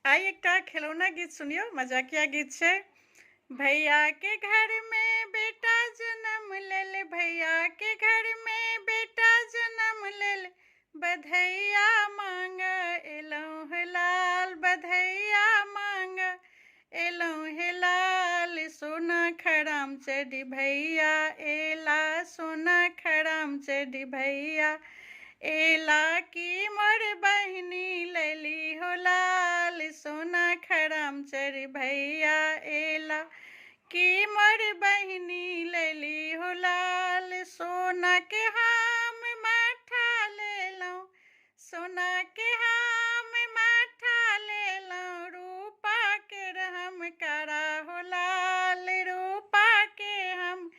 आई एकटा खिलौना गीत सुनियो, मजाकिया गीत छै। भैया के घर में बेटा जन्म लेल, भैया के घर में बेटा जन्म लेल, बधैया मांग एलौं हे लाल, बधैया मांग एलौं हे लाल। सोना खराम चढ़ी भैया एला, सोना खराम चढ़ी भैया एला की मोर बहिनी लैली हो लाल। सोना खराम चढ़ी भैया एला की मोर बहिनी लैली हो लाल। सोना के हम माठा लेलौं, सोना के हम माठा लेलौं, रूपा के हम करा हो लाल, रूपा के हम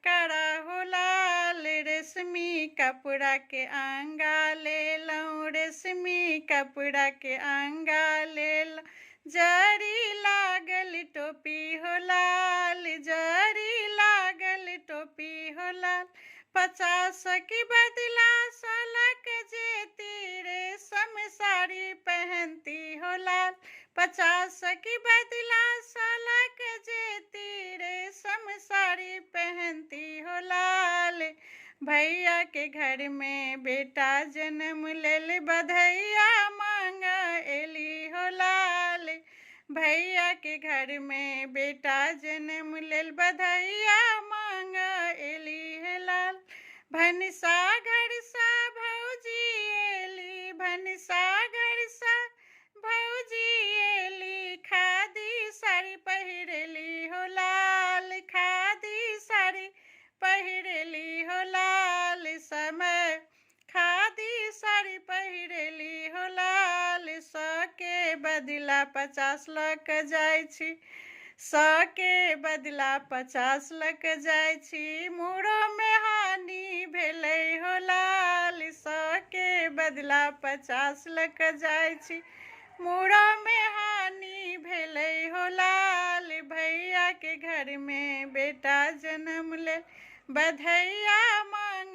करा हो लाल। रेशमी कपड़ा के आंगा लेलौं, रेशमी कपड़ा के आंगा लेलौं, जरी लागल टोपी हो लाल, जरी लागल टोपी हो लाल। 50 की बदला 16 के जेती, रेशम साड़ी पहनती हो लाल। 50 की बदला 16 के जेती, रेशम साड़ी पहनती हो लाल। भैया के घर में बेटा जन्म लेल, बधैया मांग एली हो लाल। भैया के घर में बेटा जन्म लेल, बधैया मांग एली है लाल। भनसा घर सा भौजी एली, भनसा घर सा भौजी एली, खादी साड़ी पहिरेली हो लाल, खादी साड़ी पहिरेली हो लाल। समय खादी साड़ी पहिरेली हो लाल। 100 के बदला 50 लक जाइ छी, 100 के बदला 50 लक जाइ छी, मूड़ो में हानि भेलै हो लाल। 100 के बदला 50 लक जाइ छी, मूड़ो में हानि भेलै हो लाल। भैया के घर में बेटा जन्म ले, बधैया मांग